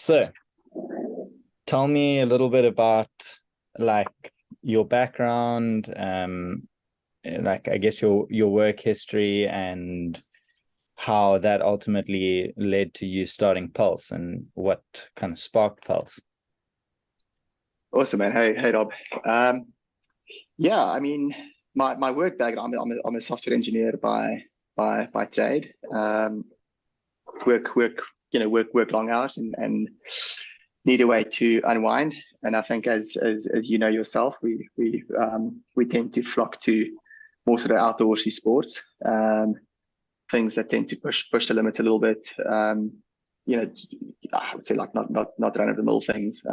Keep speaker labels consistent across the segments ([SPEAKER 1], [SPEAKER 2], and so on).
[SPEAKER 1] So, tell me a little bit about like your background, like I guess your work history and how that ultimately led to you starting Pulse and what kind of sparked Pulse.
[SPEAKER 2] Awesome, man. Hey, Rob. Um, yeah, I mean, my work background. I'm a software engineer by trade. Work, work long hours and need a way to unwind. And I think as you know yourself, we tend to flock to more sort of outdoorsy sports, things that tend to push the limits a little bit. You know, I would say like not run of the mill things.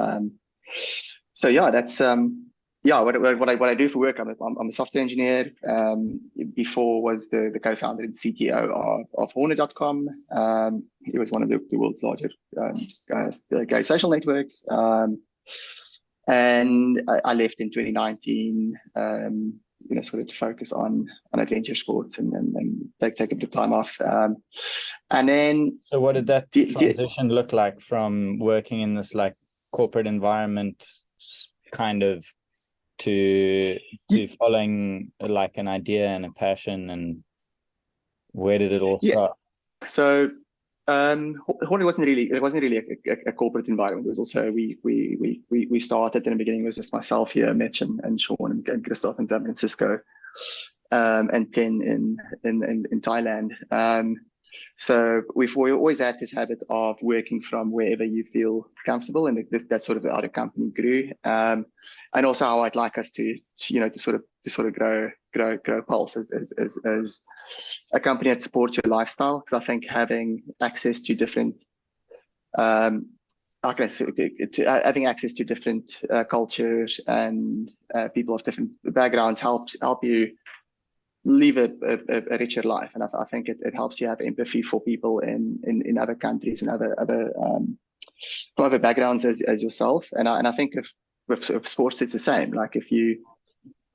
[SPEAKER 2] So yeah, that's yeah. What I do for work, I'm a software engineer. Before was the co-founder and CTO of Hornet.com. It was one of the world's larger gay social networks. And I left in 2019. Sort of to focus on adventure sports and take a bit of time off. And then
[SPEAKER 1] So what did that transition look like from working in this like corporate environment kind of to following like an idea and a passion, and where did it all
[SPEAKER 2] yeah.
[SPEAKER 1] start?
[SPEAKER 2] So Hornet wasn't really a corporate environment. It was also we started in the beginning. It was just myself here, Mitch and Sean and Christoph in San Francisco, and 10 in Thailand. So we always had this habit of working from wherever you feel comfortable, and that's sort of how the company grew. And also how I'd like us to sort of grow Pulse as a company that supports your lifestyle. Because I think having access to different how can I say, having access to different cultures and people of different backgrounds help you live a richer life. And I think it helps you have empathy for people in other countries and from other backgrounds as yourself. And I think with sports, it's the same. Like if you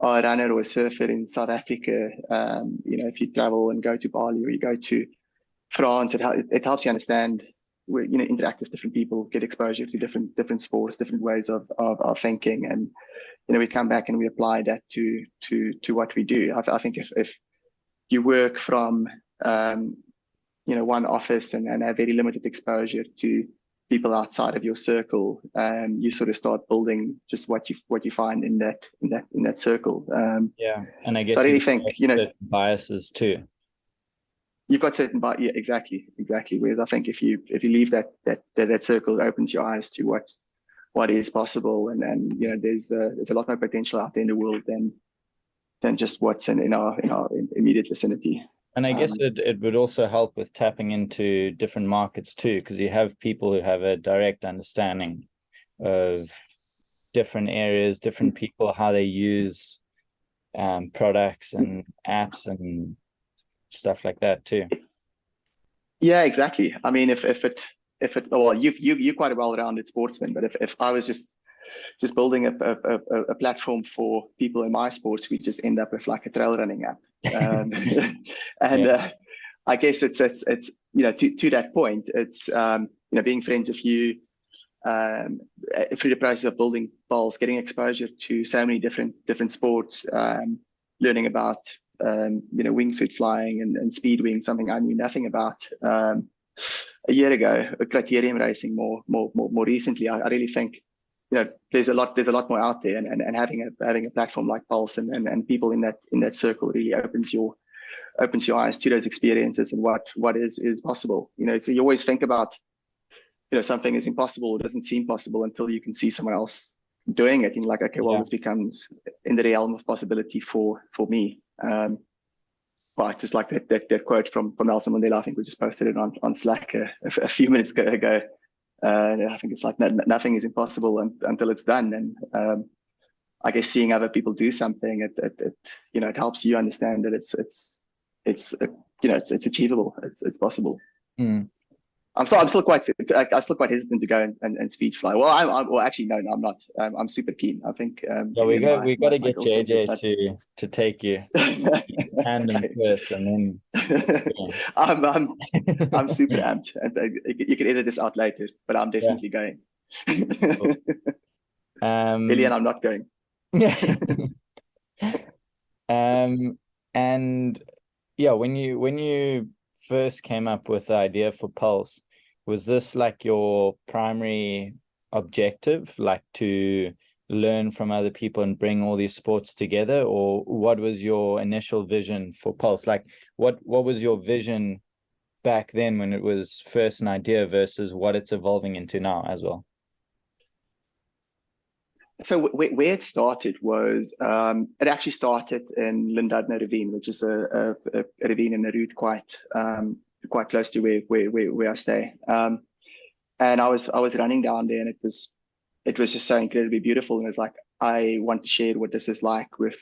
[SPEAKER 2] are a runner or a surfer in South Africa, if you travel and go to Bali or you go to France, it helps you understand where, interact with different people, get exposure to different sports, different ways of thinking. And we come back and we apply that to what we do. I think if you work from one office and have very limited exposure to people outside of your circle, you sort of start building just what you find in that circle.
[SPEAKER 1] Yeah, and I
[SPEAKER 2] So I
[SPEAKER 1] guess
[SPEAKER 2] really
[SPEAKER 1] you
[SPEAKER 2] think
[SPEAKER 1] have biases too.
[SPEAKER 2] you've got certain yeah, exactly. Whereas I think if you leave that circle, it opens your eyes to what is possible, and there's a lot more potential out there in the world than just what's in our immediate vicinity.
[SPEAKER 1] And I guess it would also help with tapping into different markets too, because you have people who have a direct understanding of different areas, different people, how they use products and apps and stuff like that too.
[SPEAKER 2] Yeah, exactly. I mean, if it well, you're quite a well-rounded sportsman, but if I was just building a platform for people in my sports, we just end up with like a trail running app. And
[SPEAKER 1] Yeah.
[SPEAKER 2] I guess it's to that point, it's being friends with you, through the process of building Pulse, getting exposure to so many different sports, learning about wingsuit flying and speed wing, something I knew nothing about a year ago. Criterium racing more recently. I really think there's a lot more out there, and having a platform like Pulse and people in that circle really opens your eyes to those experiences and what is possible. So you always think about something is impossible or doesn't seem possible until you can see someone else doing it, and you're like, okay, well,
[SPEAKER 1] Yeah.
[SPEAKER 2] this becomes in the realm of possibility for me. Right, just like that quote from Nelson Mandela. I think we just posted it on Slack a few minutes ago. I think it's like nothing is impossible until it's done. And I guess seeing other people do something, it helps you understand that it's achievable, it's possible.
[SPEAKER 1] Mm.
[SPEAKER 2] I'm still quite hesitant to go and speed fly. Well, well, actually, no, I'm not. I'm super keen. I think
[SPEAKER 1] Yeah,
[SPEAKER 2] you and
[SPEAKER 1] we got to
[SPEAKER 2] my
[SPEAKER 1] get
[SPEAKER 2] girlfriend would,
[SPEAKER 1] JJ
[SPEAKER 2] but
[SPEAKER 1] to take you. He's tandem
[SPEAKER 2] okay.
[SPEAKER 1] first, and
[SPEAKER 2] I'm I'm I'm
[SPEAKER 1] then
[SPEAKER 2] super amped, and you can edit this out later, but I'm
[SPEAKER 1] yeah.
[SPEAKER 2] definitely going.
[SPEAKER 1] Cool.
[SPEAKER 2] Billy,
[SPEAKER 1] Um,
[SPEAKER 2] I'm not going.
[SPEAKER 1] yeah. Um, and yeah, when you first came up with the idea for Pulse, was this like your primary objective, like to learn from other people and bring all these sports together, or what was your initial vision for Pulse? Like, what was your vision back then when it was first an idea versus what it's evolving into now as well?
[SPEAKER 2] So where it started was it actually started in Lindudna Ravine, which is a ravine in the route quite close to where I stay. And I was running down there, and it was just so incredibly beautiful. And it's like I want to share what this is like with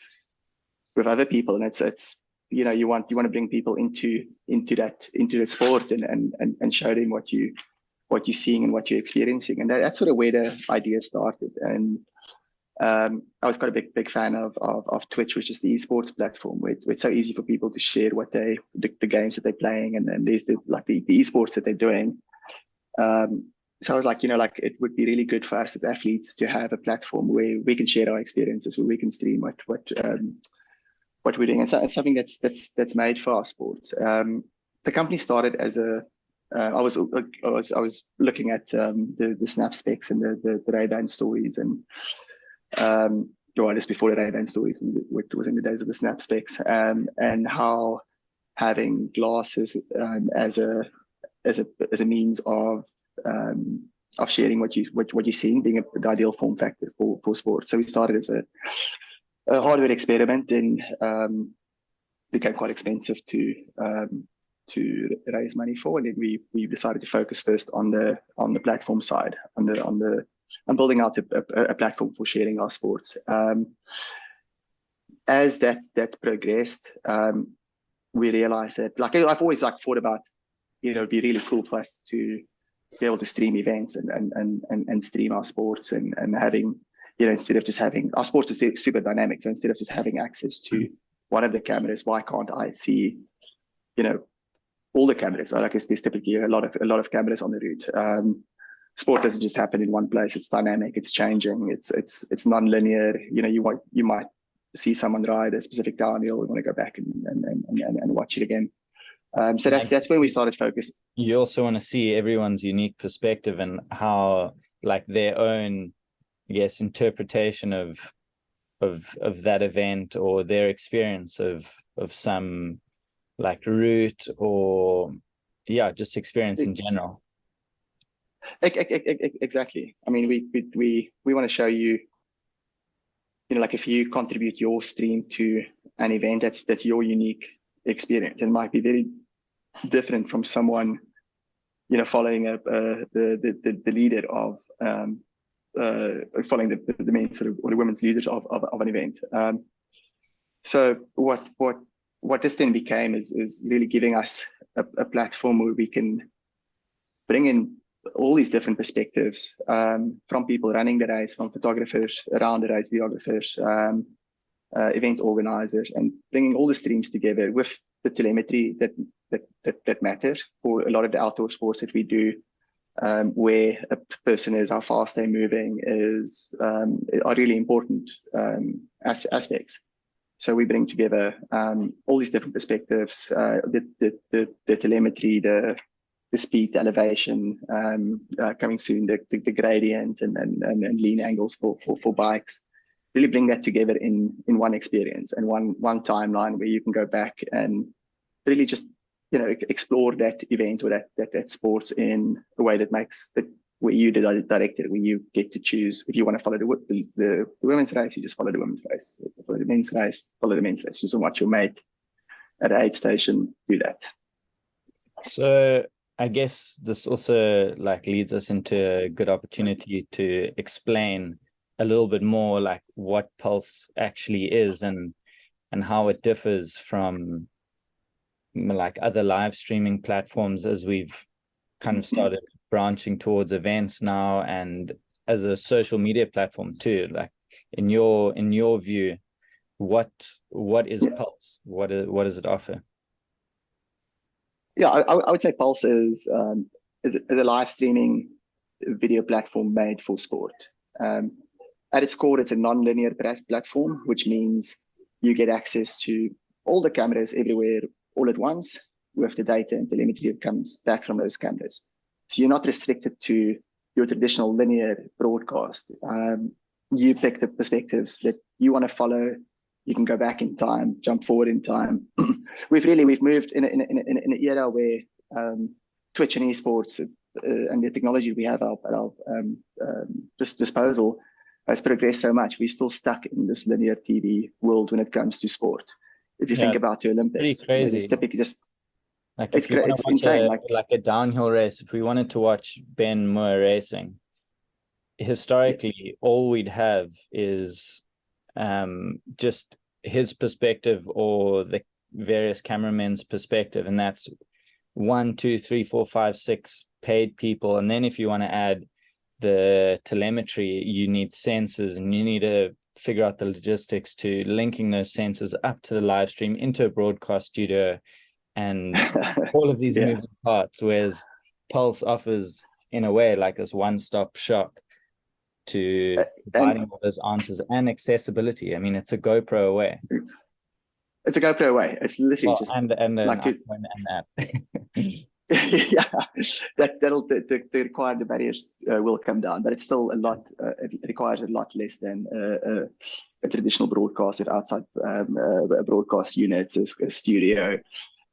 [SPEAKER 2] other people, and it's you want to bring people into that sport and show them what you're seeing and what you're experiencing, and that's sort of where the idea started. And I was quite a big fan of Twitch, which is the esports platform, where it's so easy for people to share the games that they're playing, and then there's the esports that they're doing. So I was like, like it would be really good for us as athletes to have a platform where we can share our experiences, where we can stream what we're doing, and so it's something that's made for our sports. The company started as a I was looking at the snap specs and the Ray-Ban stories, and well, just before the Ray-Ban stories, which was in the days of the snap specs, and how having glasses as a means of sharing what you're seeing, being the ideal form factor for sport. So we started as a hardware experiment, and became quite expensive to raise money for, and then we decided to focus first on the platform side, on building out a platform for sharing our sports. As that's progressed, we realized that, like, I've always thought about, it'd be really cool for us to be able to stream events and stream our sports, and having, instead of just having our sports is super dynamic, so instead of just having access to one of the cameras, why can't I see, all the cameras? Like, there's typically a lot of cameras on the route. Sport doesn't just happen in one place. It's dynamic. It's changing. It's non-linear. You might see someone ride a specific downhill. We want to go back and watch it again. So that's where we started focus.
[SPEAKER 1] You also want to see everyone's unique perspective and how, like, their own, I guess, interpretation of that event, or their experience of some, like, route, or just experience in general.
[SPEAKER 2] Exactly. I mean, we want to show you, like, if you contribute your stream to an event, that's your unique experience. It might be very different from someone, following the leader of following the main sort of, or the women's leaders of an event. So what this then became is really giving us a platform where we can bring in all these different perspectives, from people running the race, from photographers around the race, videographers, event organizers, and bringing all the streams together with the telemetry that matters for a lot of the outdoor sports that we do, where a person is, how fast they're moving are really important aspects. So we bring together all these different perspectives, the telemetry, the speed, the elevation, coming soon, the gradient and lean angles for bikes. Really bring that together in one experience and one timeline where you can go back and really just explore that event or that sport in a way that makes that, where you the director, where you get to choose if you want to follow the women's race, you just follow the women's race. If you follow the men's race, follow the men's race. You just watch your mate at an aid station do that.
[SPEAKER 1] So I guess this also, like, leads us into a good opportunity to explain a little bit more, like, what Pulse actually is, and how it differs from, like, other live streaming platforms, as we've kind of started branching towards events now, and as a social media platform too. Like in your view, what is Pulse? What does it offer?
[SPEAKER 2] Yeah, I would say Pulse is a live streaming video platform made for sport. At its core, it's a non-linear platform, which means you get access to all the cameras everywhere all at once with the data and telemetry that comes back from those cameras. So you're not restricted to your traditional linear broadcast. You pick the perspectives that you want to follow. You can go back in time, jump forward in time. We've moved in an era where Twitch and esports and the technology we have at our disposal has progressed so much. We're still stuck in this linear TV world when it comes to sport. If you think about the Olympics,
[SPEAKER 1] pretty crazy.
[SPEAKER 2] it's typically just
[SPEAKER 1] like if you want to watch
[SPEAKER 2] insane.
[SPEAKER 1] Like a downhill race, if we wanted to watch Ben Moore racing, historically, all we'd have is just his perspective or the various cameramen's perspective, and that's 1, 2, 3, 4, 5, 6 paid people. And then if you want to add the telemetry, you need sensors, and you need to figure out the logistics to linking those sensors up to the live stream into a broadcast studio, and all of these moving parts. Whereas Pulse offers, in a way, like this one-stop shop to providing all those answers and accessibility. I mean, it's a GoPro away.
[SPEAKER 2] It's a GoPro away. It's literally just
[SPEAKER 1] and
[SPEAKER 2] like
[SPEAKER 1] an iPhone and that.
[SPEAKER 2] Yeah, the required barriers will come down, but it's still a lot. It requires a lot less than a traditional broadcast outside a broadcast unit, a studio.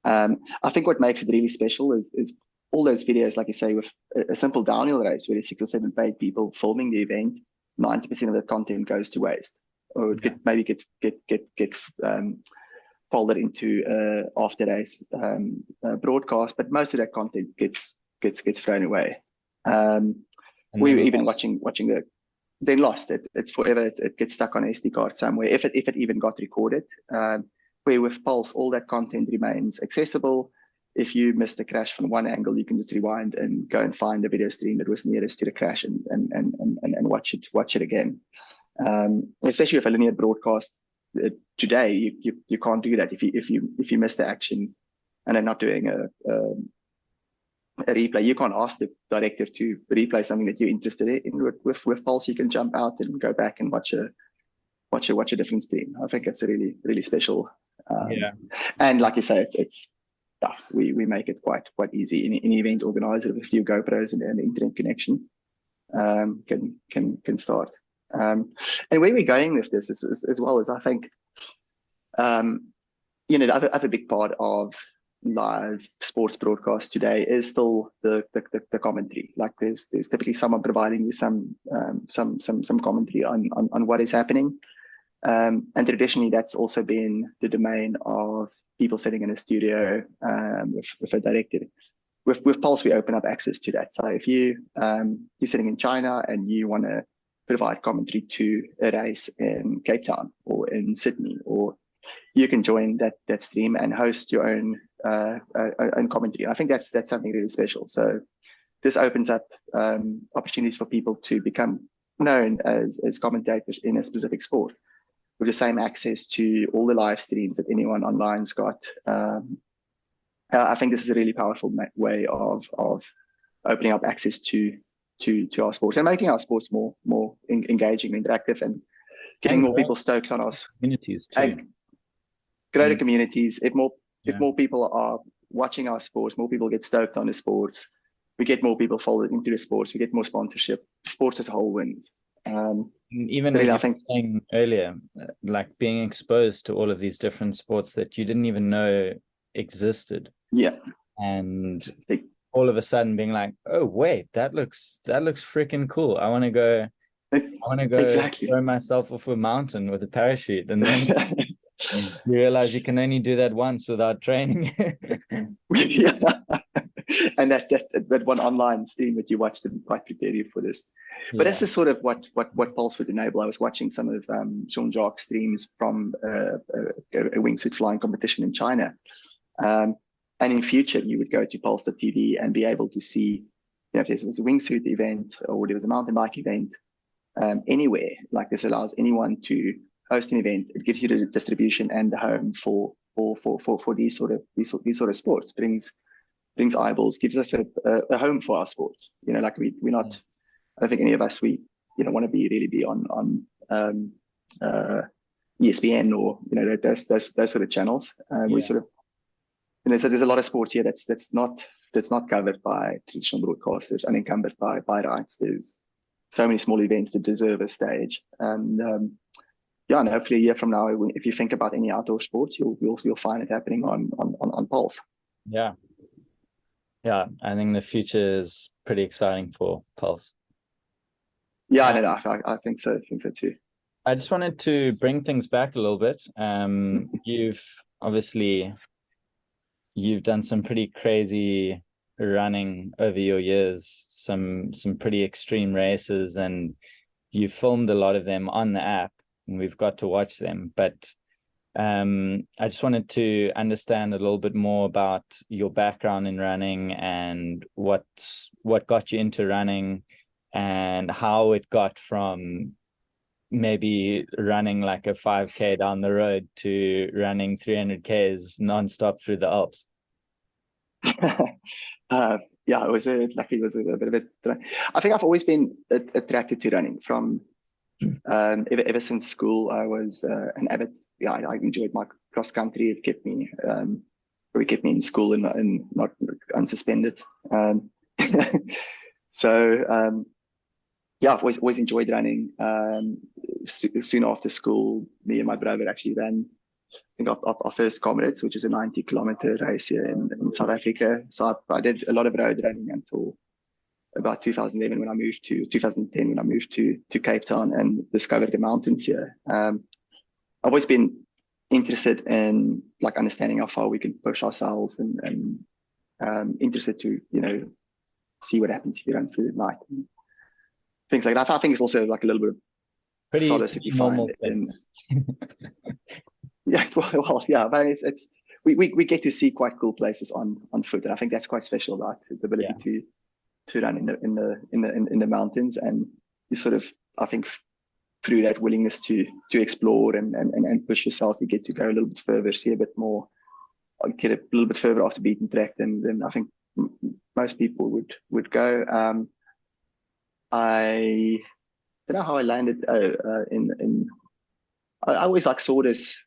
[SPEAKER 2] I think what makes it really special is all those videos, like you say, with a simple downhill race where there's 6 or 7 paid people filming the event. 90% of the content goes to waste, or it could maybe get folded into after race broadcast, but most of that content gets thrown away. We were even watching the then lost it. It's forever. It gets stuck on an SD card somewhere, if it even got recorded. Where with Pulse, all that content remains accessible. If you missed a crash from one angle, you can just rewind and go and find the video stream that was nearest to the crash and watch it again. Especially with a linear broadcast today, you can't do that. If you miss the action and they're not doing a replay, you can't ask the director to replay something that you're interested in. With Pulse, you can jump out and go back and watch a different stream. I think it's a really special. And like you say, we make it quite easy. Any event organizer with a few GoPros and an internet connection can start. And where we're going with this is as well as I think, the other big part of live sports broadcast today is still the commentary. Like there's typically someone providing you some commentary on what is happening. And traditionally, that's also been the domain of people sitting in a studio with a director. With Pulse, we open up access to that. So if you're sitting in China and you want to provide commentary to a race in Cape Town or in Sydney, or you can join that stream and host your own commentary. And I think that's something really special. So this opens up opportunities for people to become known as commentators in a specific sport, with the same access to all the live streams that anyone online's got. I think this is a really powerful way of opening up access to our sports and making our sports more engaging, interactive, and getting more people stoked on us.
[SPEAKER 1] Communities too.
[SPEAKER 2] And grow the communities. If more people are watching our sports, more people get stoked on the sports. We get more people folded into the sports. We get more sponsorship. Sports as a whole wins.
[SPEAKER 1] Even as you were saying earlier, like being exposed to all of these different sports that you didn't even know existed.
[SPEAKER 2] Yeah.
[SPEAKER 1] And all of a sudden being like, oh wait, that looks freaking cool. I want to go
[SPEAKER 2] exactly.
[SPEAKER 1] throw myself off a mountain with a parachute, and then you realize you can only do that once without training.
[SPEAKER 2] Yeah. And that one online stream that you watched didn't quite prepare you for this. But that's the sort of what Pulse would enable. I was watching some of Jean-Jacques streams from a wingsuit flying competition in China. And in future, you would go to Pulse.tv and be able to see, if there was a wingsuit event or there was a mountain bike event, anywhere. Like this allows anyone to host an event. It gives you the distribution and the home for these sort of sports. Brings eyeballs, gives us a home for our sport. Like we're not. I don't think any of us want to really be on ESPN or those sort of channels. We sort of so there's a lot of sports here that's not covered by traditional broadcasters, unencumbered by rights. There's so many small events that deserve a stage, and and hopefully a year from now, if you think about any outdoor sports, you'll find it happening on Pulse.
[SPEAKER 1] Yeah, I think the future is pretty exciting for Pulse.
[SPEAKER 2] Yeah, I think so. I think so too.
[SPEAKER 1] I just wanted to bring things back a little bit. You've done some pretty crazy running over your years, some pretty extreme races, and you filmed a lot of them on the app, and we've got to watch them. But I just wanted to understand a little bit more about your background in running and what got you into running and how it got from maybe running like a 5K down the road to running 300Ks nonstop through the Alps.
[SPEAKER 2] It was a bit of it. I think I've always been attracted to running from ever since school. I was an avid. I enjoyed my cross country. It kept me in school and not unsuspended. I've always enjoyed running. Soon after school, me and my brother actually ran, I think, our first Comrades, which is a 90-kilometer race here in South Africa. So I did a lot of road running until about 2010 when I moved to Cape Town and discovered the mountains here. I've always been interested in like understanding how far we can push ourselves and interested to see what happens if you run through the night. And things like that. I think it's also like a little bit of
[SPEAKER 1] pretty
[SPEAKER 2] solace if you find
[SPEAKER 1] things.
[SPEAKER 2] But it's we get to see quite cool places on foot, and I think that's quite special about the ability to run in the mountains, and you sort of, I think, through that willingness to explore and push yourself, you get to go a little bit further, see a bit more, get a little bit further off the beaten track than I think most people would go. I don't know how I landed I always like saw this.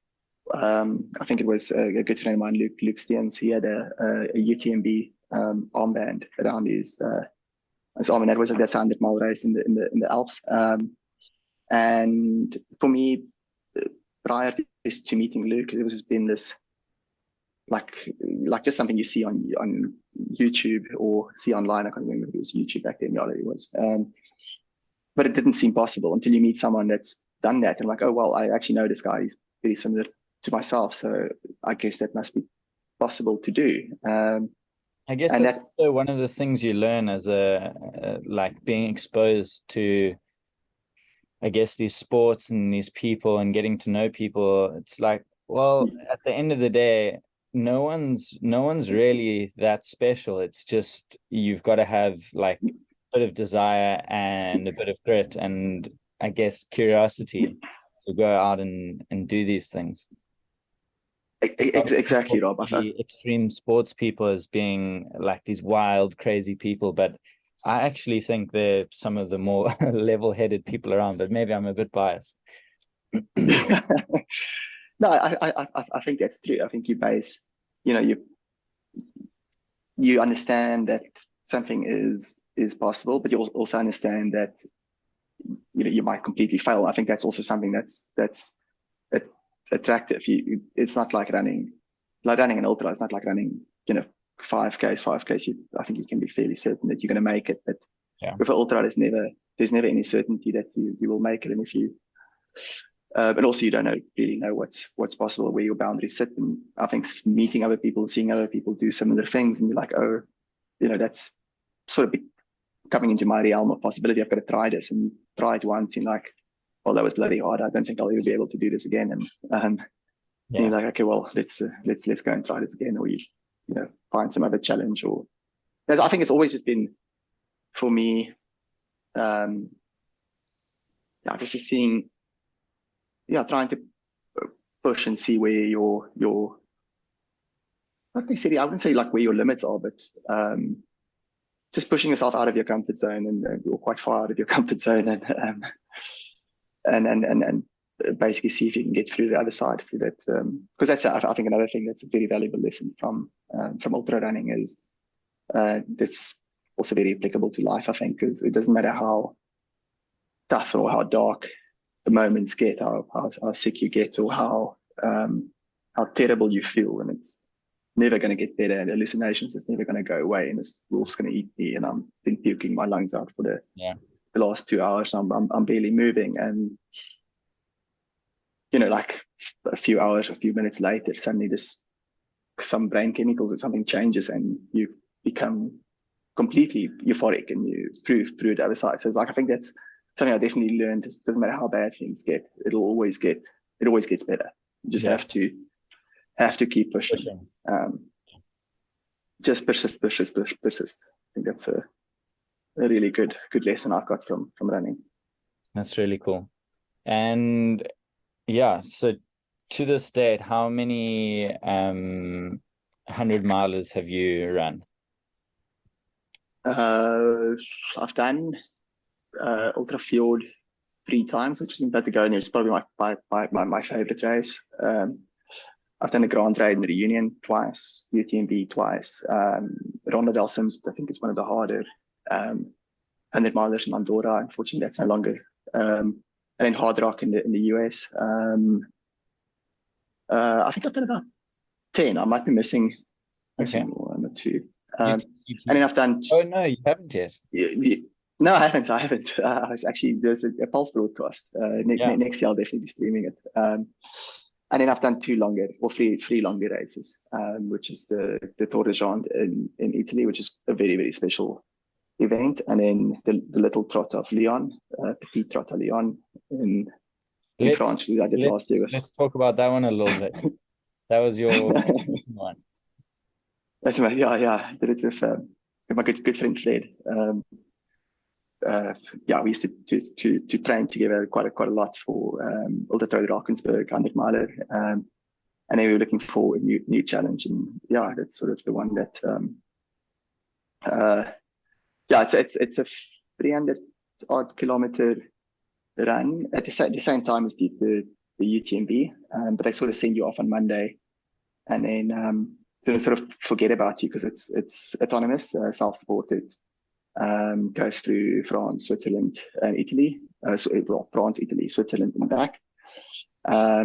[SPEAKER 2] I think it was a good friend of mine, Luke Steens. He had a UTMB armband around his arm, and that was like that 100-mile race in the Alps. And for me, prior to meeting Luke, it was been this like just something you see on YouTube or see online. I can't remember if it was YouTube back then. Yeah, it was. But it didn't seem possible until you meet someone that's done that, and like, oh well, I actually know this guy. He's pretty similar to myself, so I guess that must be possible to do.
[SPEAKER 1] I guess that's also one of the things you learn as like being exposed to, I guess, these sports and these people and getting to know people. It's like, well, at the end of the day, no one's really that special. It's just you've got to have like a bit of desire and a bit of grit and, I guess, curiosity to go out and do these things.
[SPEAKER 2] Exactly, Rob.
[SPEAKER 1] The extreme sports people as being like these wild, crazy people, but I actually think they're some of the more level-headed people around. But maybe I'm a bit biased.
[SPEAKER 2] No, I think that's true. I think you base, you understand that something is possible, but you also understand that you might completely fail. I think that's also something that's attractive. It's not like running an ultra. It's not like running 5Ks. I think you can be fairly certain that you're going to make it, but with an ultra, there's never any certainty that you will make it. And if you but also you don't really know what's possible, where your boundaries sit. And I think meeting other people, seeing other people do similar things, and you're like, oh, that's sort of coming into my realm of possibility. I've got to try this, and try it once, and like, well, that was bloody hard. I don't think I'll ever be able to do this again. And you're like, okay, well, let's go and try this again. Or you find some other challenge. Or I think it's always just been for me, just seeing, trying to push and see where your not necessarily, I wouldn't say like where your limits are, but just pushing yourself out of your comfort zone and you're quite far out of your comfort zone, and basically see if you can get through the other side through that. Because that's, I think, another thing that's a very valuable lesson from ultra running is it's also very applicable to life, I think, because it doesn't matter how tough or how dark the moments get, how sick you get, or how terrible you feel, and it's never going to get better, and hallucinations is never going to go away, and this wolf's going to eat me, and I've been puking my lungs out for the last 2 hours. I'm barely moving, and like a few minutes later, suddenly some brain chemicals or something changes, and you become completely euphoric, and you prove through the other side. So it's like, I think that's something I definitely learned. It doesn't matter how bad things get, it always gets better. You just have to keep pushing. Just persist. I think that's a really good lesson I've got from running.
[SPEAKER 1] That's really cool. And so to this date, how many 100-milers have you run?
[SPEAKER 2] I've done Ultra Fjord 3 times, which is in Patagonia. It's probably my favorite race. I've done the Grand Raid and the Reunion twice, UTMB twice. Ronde del Sims, I think, is one of the harder 100-milers in Andorra. Unfortunately, that's no longer. And then Hard Rock in the US. I think I've done about 10. I might be missing one or two. And then I've done.
[SPEAKER 1] Oh no, you haven't yet.
[SPEAKER 2] No, I haven't. I was actually, there's a Pulse broadcast. Next year I'll definitely be streaming it. And then I've done 3 longer races, which is the Tour de Gand in Italy, which is a very, very special event. And then the Little Trot of Lyon, Petit Trot of Lyon in France, I did last year.
[SPEAKER 1] Let's talk about that one a little bit. That was your recent one.
[SPEAKER 2] That's my, I did it with my good friend Fred. We used to train together quite a lot for Ultra Trail Drakensberg, 100-miler, and then we were looking for a new challenge, and that's sort of the one that it's a 300 odd kilometer run at the same time as the UTMB, but they sort of send you off on Monday, and then sort of forget about you because it's autonomous, self-supported. Goes through France, Switzerland, and Italy. France, Italy, Switzerland, and back. I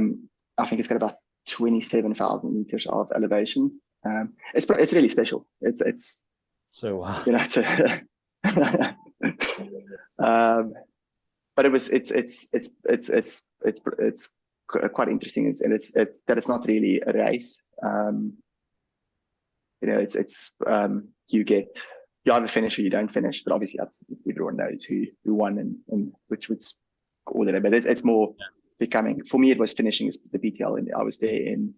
[SPEAKER 2] think it's got about 27,000 meters of elevation. It's really special. It's
[SPEAKER 1] so wow.
[SPEAKER 2] It's a but it's quite interesting, and it's that it's not really a race. You either finish or you don't finish, but obviously everyone knows who won and which order. But it's more becoming, for me, it was finishing the BTL, and I was there in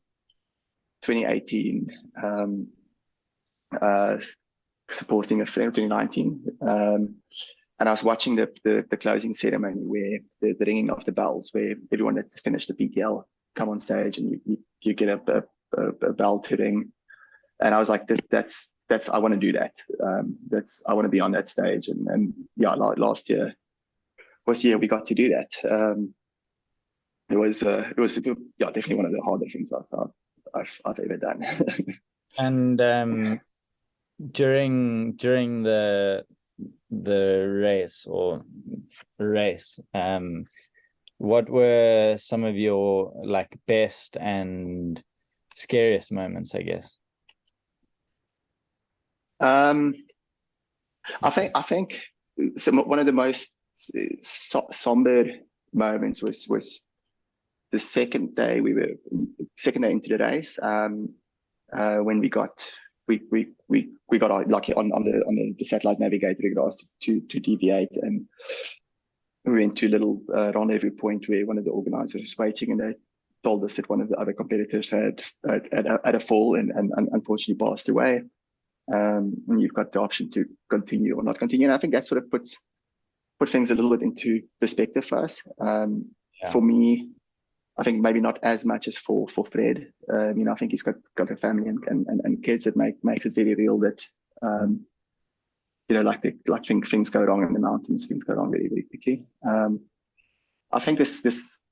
[SPEAKER 2] 2018, supporting a friend, 2019, and I was watching the closing ceremony where the ringing of the bells, where everyone that's finished the BTL come on stage, and you get a bell to ring, and I was like, that's I want to do that. I want to be on that stage, and last year was the year we got to do that. It was definitely one of the harder things I've ever done.
[SPEAKER 1] And during the race, what were some of your like best and scariest moments, I guess?
[SPEAKER 2] I think one of the most somber moments was the second day into the race, when we got lucky on the satellite navigator. It asked to deviate, and we went to a little rendezvous point where one of the organizers was waiting, and they told us that one of the other competitors had a fall and unfortunately passed away. And you've got the option to continue or not continue. And I think that sort of put things a little bit into perspective for us. For me, I think maybe not as much as for Fred. I think he's got a family and kids that makes it very real that things go wrong in the mountains, things go wrong very, very quickly. I think this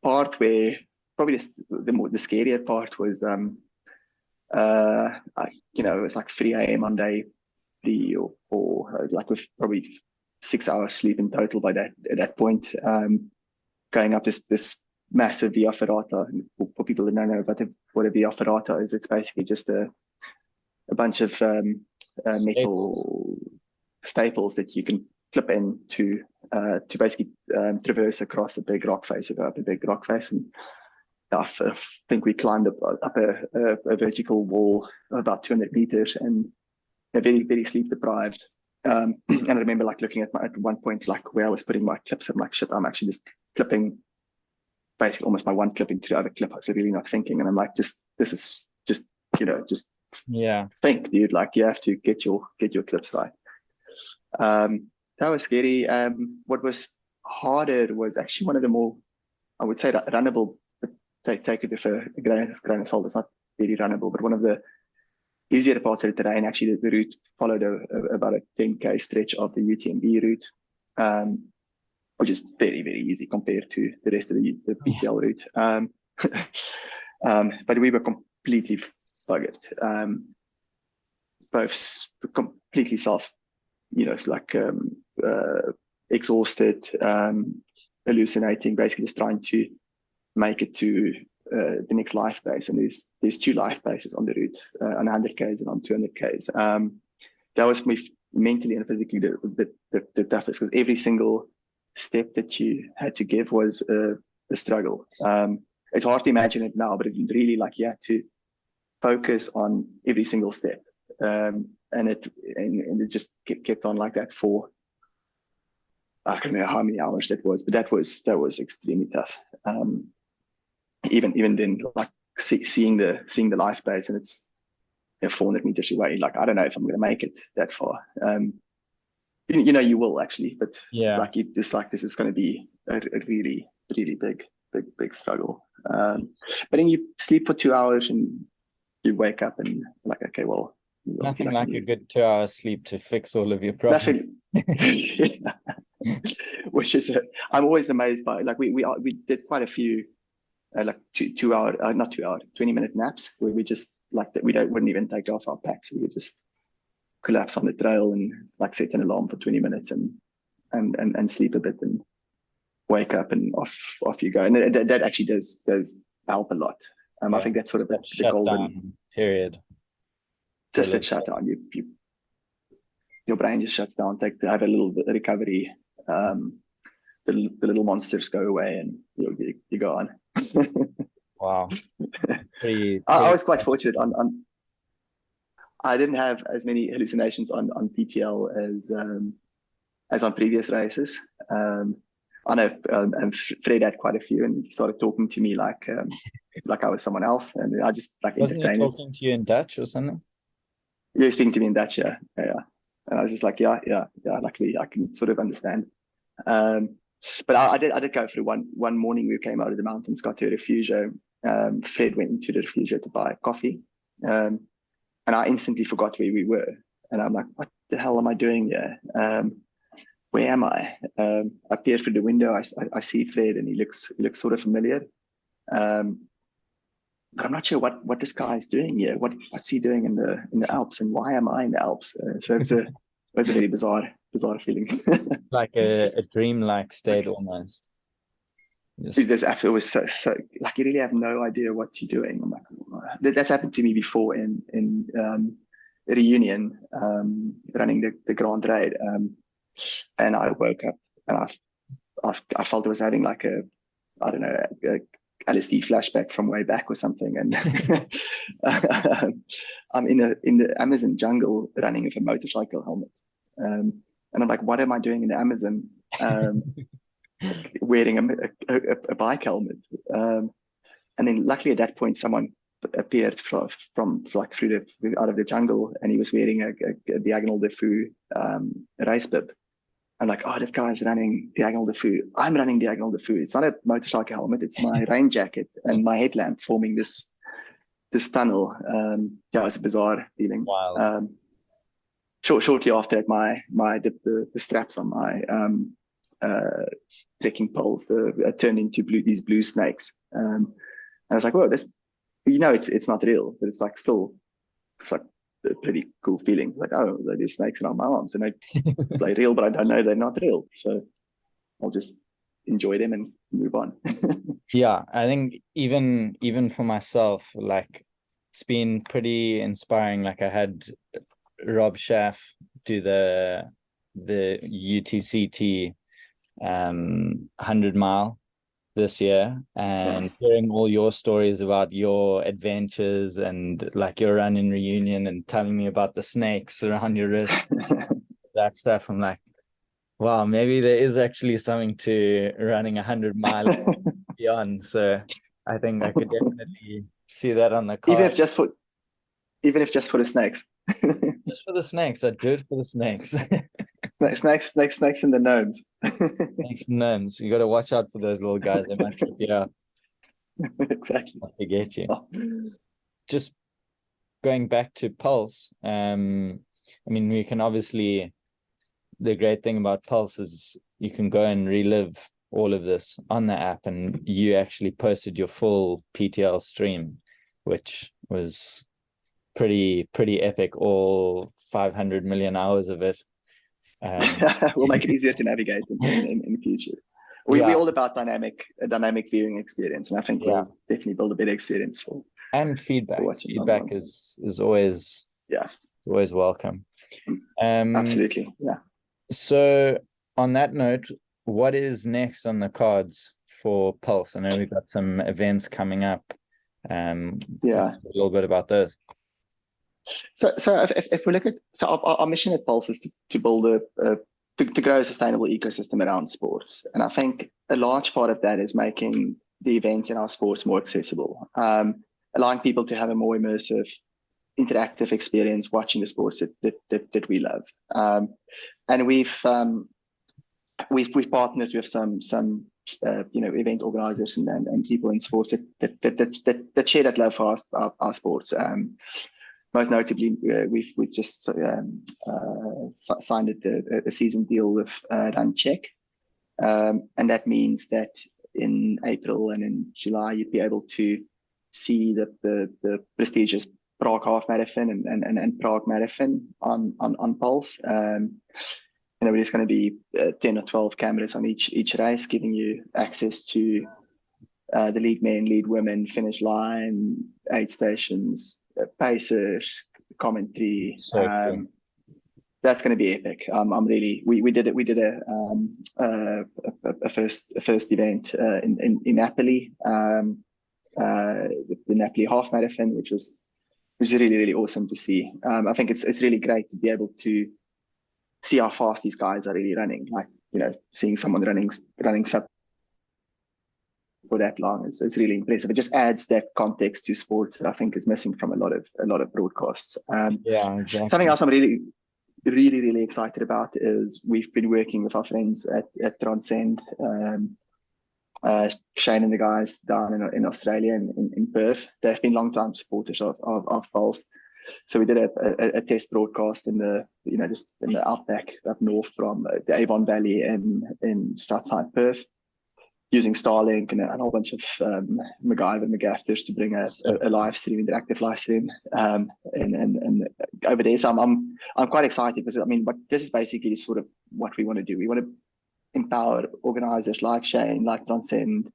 [SPEAKER 2] part where probably the scarier part was it was like 3 a.m. on day 3 or 4, like with probably 6 hours sleep in total by at that point. Going up this massive via ferrata. For people that don't know what a via ferrata is, it's basically just a bunch of metal staples that you can clip in to basically traverse across a big rock face, and I think we climbed up a vertical wall about 200 meters and very, very sleep deprived. And I remember like looking at one point, like where I was putting my clips, I'm like, shit, I'm actually just clipping basically almost my one clip into the other clip. I was really not thinking. And I'm like, this is just think, dude, like you have to get your clips right. That was scary. What was harder was actually one of the more, I would say, runnable, take it with a grain of salt. It's not really runnable, but one of the easier parts of the terrain, actually, the route followed about a 10K stretch of the UTMB route, which is very, very easy compared to the rest of the PTL route. But we were completely buggered, both completely exhausted, hallucinating, basically just trying to make it to the next life base. And there's 2 life bases on the route, on 100Ks and on 200Ks. That was me mentally and physically the toughest, because every single step that you had to give was a struggle. It's hard to imagine it now, but it really, like, you had to focus on every single step. And it just kept on like that for, I don't know how many hours that was, but that was extremely tough. Even then, like seeing the life base, and it's 400 meters away. Like, I don't know if I'm going to make it that far. You will actually, but like this is going to be a really, really big struggle. But then you sleep for 2 hours and you wake up and like, okay, well,
[SPEAKER 1] nothing like a good 2 hours sleep to fix all of your problems.
[SPEAKER 2] Nothing. Which is I'm always amazed by, like, we did quite a few like 20-minute naps where we just like that wouldn't even take off our packs. We would just collapse on the trail and like set an alarm for 20 minutes and sleep a bit and wake up and off you go. And that actually does help a lot. I think that's sort of the golden
[SPEAKER 1] period.
[SPEAKER 2] Just that shutdown. Your brain just shuts down. Have a little bit of recovery. The little monsters go away and you go on.
[SPEAKER 1] Wow.
[SPEAKER 2] I was quite fortunate I didn't have as many hallucinations on PTL as on previous races. I know Fred had quite a few, and he started talking to me like I was someone else, and I just like
[SPEAKER 1] wasn't he talking to you in Dutch or something?
[SPEAKER 2] Yeah, speaking to me in Dutch, yeah. And I was just like, yeah. Luckily, I can sort of understand. But I did go through one morning. We came out of the mountains, got to a refugio. Fred went into the refugio to buy coffee, and I instantly forgot where we were. And I'm like, what the hell am I doing here? Where am I? I peer through the window. I see Fred, and he looks sort of familiar. But I'm not sure what this guy is doing here. What's he doing in the Alps, and why am I in the Alps? So it was a very bizarre feeling.
[SPEAKER 1] Like a dream-like state almost.
[SPEAKER 2] This actually was so like you really have no idea what you're doing. I'm like, that's happened to me before in Reunion, running the Grand Raid, and I woke up and I felt I was having like a LSD flashback from way back or something, and I'm in the Amazon jungle running with a motorcycle helmet, and I'm like, what am I doing in the Amazon? Wearing a bike helmet, And then luckily at that point, someone appeared from like through out of the jungle, and he was wearing a Diagonal de Fou race bib. I'm like, oh, this guy's running Diagonal de Fou. I'm running Diagonal de Fou. It's not a motorcycle helmet. It's my rain jacket and my headlamp forming this tunnel. Yeah, it's a bizarre feeling.
[SPEAKER 1] Wild.
[SPEAKER 2] Shortly after that, the straps on my trekking poles turned into these blue snakes. And I was like, whoa, this, it's not real, but it's like still, it's like a pretty cool feeling. Like, oh, there's snakes around my arms, and they play real, but I don't know they're not real. So I'll just enjoy them and move on.
[SPEAKER 1] Yeah, I think even for myself, like it's been pretty inspiring. Like I had Rob Schaff do the UTCT 100-mile this year, and hearing all your stories about your adventures and like your run in reunion and telling me about the snakes around your wrist, that stuff. I'm like, wow, maybe there is actually something to running 100-mile beyond. So I think I could definitely see that on the card.
[SPEAKER 2] Even if just for the snakes.
[SPEAKER 1] Just for the snakes. I'd do it for the snakes.
[SPEAKER 2] snakes and the gnomes.
[SPEAKER 1] Snakes and gnomes. You got to watch out for those little guys. They might trip you out.
[SPEAKER 2] Exactly.
[SPEAKER 1] They get you. Just going back to Pulse. I mean, we can obviously, the great thing about Pulse is you can go and relive all of this on the app, and you actually posted your full PTL stream, which was pretty epic, all 500 million hours of it.
[SPEAKER 2] We'll make it easier to navigate in the future. We're all about dynamic viewing experience, and I think we'll definitely build a better experience for.
[SPEAKER 1] And feedback is always always welcome.
[SPEAKER 2] Absolutely, yeah.
[SPEAKER 1] So on that note, what is next on the cards for Pulse? I know we've got some events coming up. Let's talk a little bit about those.
[SPEAKER 2] So if we look at our mission at Pulse is to build to grow a sustainable ecosystem around sports, and I think a large part of that is making the events in our sports more accessible, allowing people to have a more immersive, interactive experience watching the sports that we love. And we've partnered with some event organizers and people in sports that share that love for our sports. Most notably, we've just signed a season deal with Run Check, and that means that in April and in July you'd be able to see the prestigious Prague Half Marathon and Prague Marathon on Pulse. There's going to be 10 or 12 cameras on each race, giving you access to the lead men, lead women, finish line, aid stations, pacers, commentary.
[SPEAKER 1] So cool.
[SPEAKER 2] That's going to be epic. I'm really. We did a first event in Napoli, the Napoli Half Marathon, which was really awesome to see. I think it's really great to be able to see how fast these guys are really running. Like, seeing someone running sub for that long is really impressive. It just adds that context to sports that I think is missing from a lot of broadcasts.
[SPEAKER 1] Exactly.
[SPEAKER 2] Something else I'm really excited about is we've been working with our friends at Transcend, Shane and the guys down in Australia in Perth. They've been long-time supporters of Pulse. So we did a test broadcast in the just in the outback up north from the Avon Valley in just outside Perth, using Starlink and a whole bunch of MacGyver McGaffers to bring a live stream, interactive live stream, and over there. So I'm quite excited because but this is basically sort of what we want to do. We want to empower organizers like Shane, like Transcend,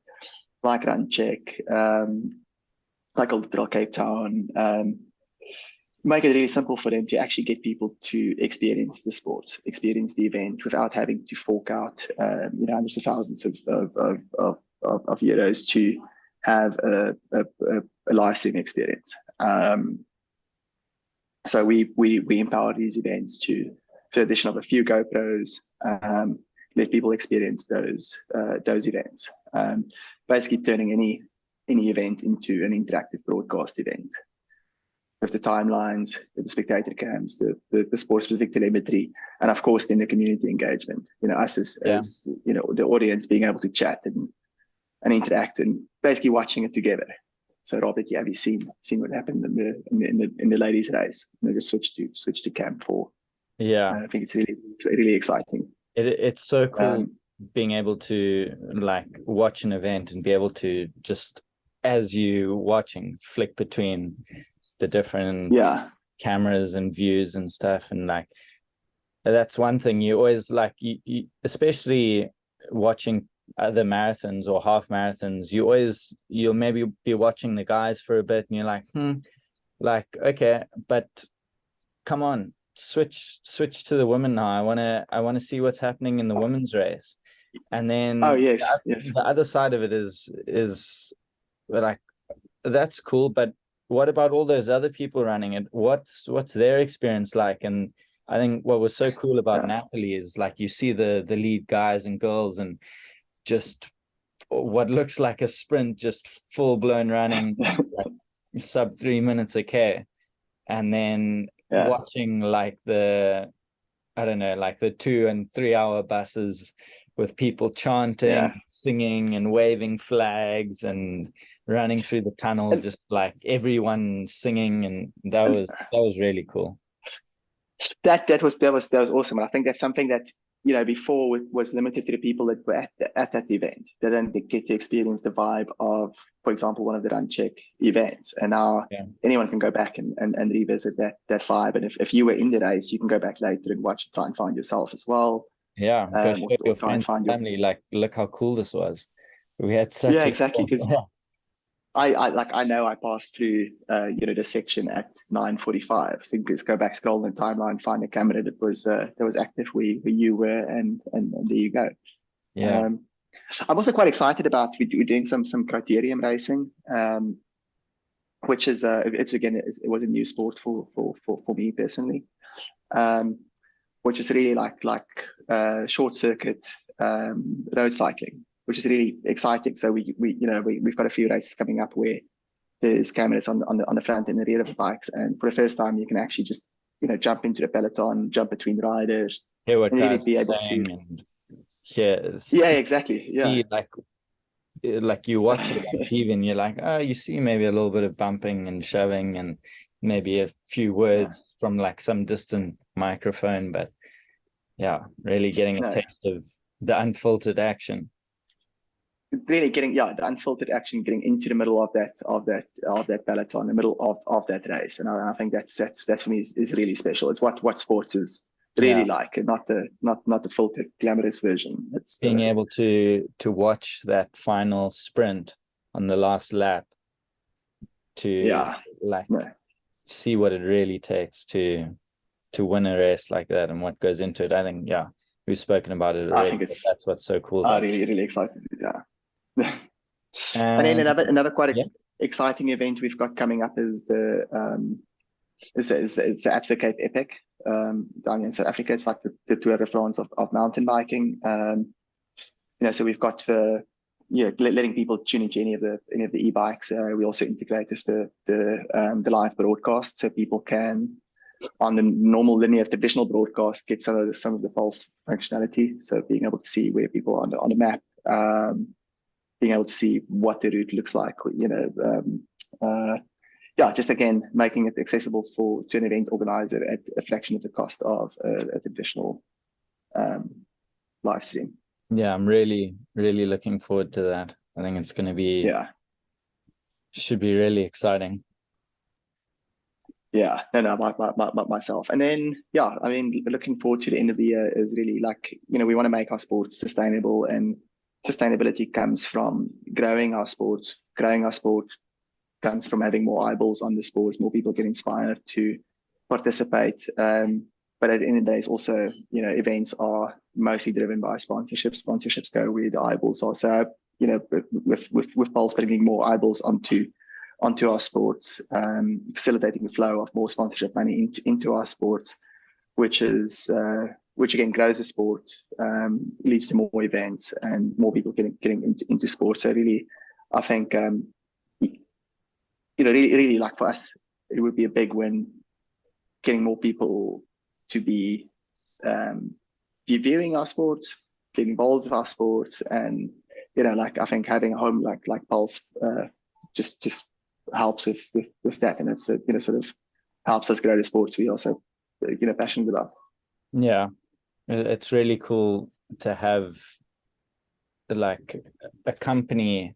[SPEAKER 2] like Run Check, like Ultra Cape Town. Make it really simple for them to actually get people to experience the sport, experience the event without having to fork out hundreds of thousands of euros to have a live stream experience. So we empower these events to the addition of a few GoPros, let people experience those events. Basically turning any event into an interactive broadcast event with the timelines, with the spectator cams, the sport specific telemetry, and of course then the community engagement. Us as the audience being able to chat and interact and basically watching it together. So Robert, have you seen what happened in the ladies' race? Just switch to cam 4.
[SPEAKER 1] Yeah,
[SPEAKER 2] I think it's really exciting.
[SPEAKER 1] It's so cool being able to like watch an event and be able to just, as you watching, flick between the different cameras and views and stuff. And like, that's one thing you always like, you especially watching other marathons or half marathons, you'll maybe be watching the guys for a bit and you're like, okay, but come on, switch to the women now. I want to see what's happening in the women's race. And then the other side of it is like, that's cool, but what about all those other people running it? What's their experience like? And I think what was so cool about Napoli is like you see the lead guys and girls and just what looks like a sprint, just full blown running, like sub 3 minutes a K. And then watching like the 2 and 3 hour buses with people chanting, singing and waving flags and running through the tunnel, just like everyone singing. And that was really cool.
[SPEAKER 2] That was awesome. And I think that's something that, before it was limited to the people that were at that event. They didn't get to experience the vibe of, for example, one of the Run Check events. And now anyone can go back and revisit that vibe. And if you were in the race, you can go back later and try and find yourself as well.
[SPEAKER 1] Yeah, go show your friends and family, like, look how cool this was. We had such
[SPEAKER 2] exactly, because I know I passed through the section at 9:45. So just go back, scroll in the timeline, find a camera that was active where you were, and there you go.
[SPEAKER 1] Yeah.
[SPEAKER 2] I'm also quite excited about we're doing some criterium racing, which is it was a new sport for me personally, which is really like short circuit road cycling, which is really exciting. So we've got a few races coming up where there's cameras on the front and the rear of the bikes, and for the first time you can actually just jump into the peloton, jump between riders,
[SPEAKER 1] hear what
[SPEAKER 2] and
[SPEAKER 1] guys
[SPEAKER 2] really be able to exactly
[SPEAKER 1] see like you watch it on TV and you're like, oh, you see maybe a little bit of bumping and shoving and maybe a few words from like some distant microphone, but really getting a taste of the unfiltered action.
[SPEAKER 2] Really getting the unfiltered action, getting into the middle of that peloton, the middle of that race, and I think that's for me is really special. It's what sports is really like, and not the filtered glamorous version. It's
[SPEAKER 1] being able to watch that final sprint on the last lap to see what it really takes to win a race like that and what goes into it. I think we've spoken about it already. I think that's what's so cool.
[SPEAKER 2] Really excited. And then another quite exciting event we've got coming up is the Absa Cape Epic down in South Africa. It's like the Tour de France of mountain biking. So we've got letting people tune into any of the e-bikes. We also integrate the live broadcast, so people can, on the normal linear traditional broadcast, get some of the pulse functionality. So being able to see where people are on the map, being able to see what the route looks like, just again making it accessible to an event organizer at a fraction of the cost of a traditional live stream.
[SPEAKER 1] Yeah, I'm really looking forward to that. I think it's going to be should be really exciting.
[SPEAKER 2] Myself. And then I mean, looking forward to the end of the year is really like, we want to make our sports sustainable, and sustainability comes from growing our sports. Growing our sports comes from having more eyeballs on the sports, more people get inspired to participate. But at the end of the day, it's also, events are mostly driven by sponsorships. Sponsorships go where the eyeballs are. So, with Pulse bringing more eyeballs onto our sports, facilitating the flow of more sponsorship money into our sports, which again grows the sport, leads to more events and more people getting into sports. So really, I think really like for us, it would be a big win getting more people to be viewing our sports, getting involved with our sports, and like I think having a home like Pulse just helps with that, and it's sort of helps us grow the sports we also passionate about.
[SPEAKER 1] Yeah, it's really cool to have like a company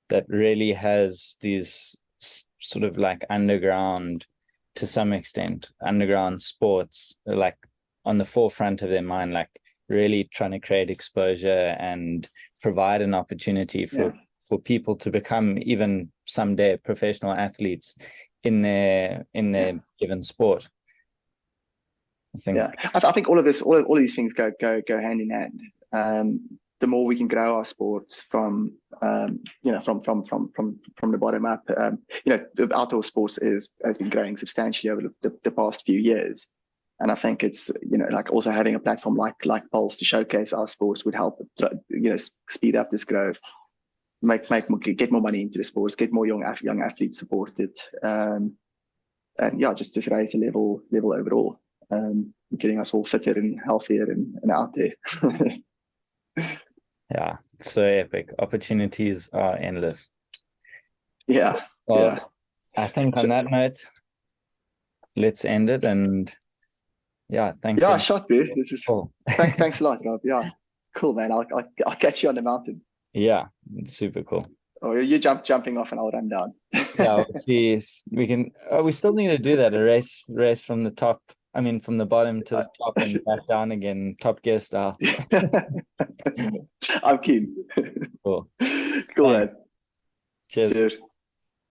[SPEAKER 1] that really has these sort of like underground, to some extent, underground sports like on the forefront of their mind, like really trying to create exposure and provide an opportunity for people to become even someday professional athletes in their given sport.
[SPEAKER 2] I think all of this, all of these things go hand in hand. The more we can grow our sports from from the bottom up, the outdoor sports has been growing substantially over the past few years, and I think it's like also having a platform like Pulse to showcase our sports would help speed up this growth, get more money into the sports, get more young athletes supported, and just raise the level overall. Getting us all fitter and healthier and out there.
[SPEAKER 1] Yeah, so epic. Opportunities are endless.
[SPEAKER 2] Yeah.
[SPEAKER 1] Well,
[SPEAKER 2] yeah.
[SPEAKER 1] I think on that note, let's end it. And yeah, thanks.
[SPEAKER 2] Yeah, shot, dude. This is
[SPEAKER 1] cool.
[SPEAKER 2] thanks a lot, Rob. Yeah, cool, man. I'll catch you on the mountain.
[SPEAKER 1] Yeah, super cool.
[SPEAKER 2] Oh, you jumping off and I'll run down.
[SPEAKER 1] Yeah, we'll see. We can. Oh, we still need to do that. A race from the top. I mean, from the bottom to the top and back down again, Top Gear style.
[SPEAKER 2] I'm keen.
[SPEAKER 1] Cool.
[SPEAKER 2] Cool, man.
[SPEAKER 1] Cheers.
[SPEAKER 2] Cheers.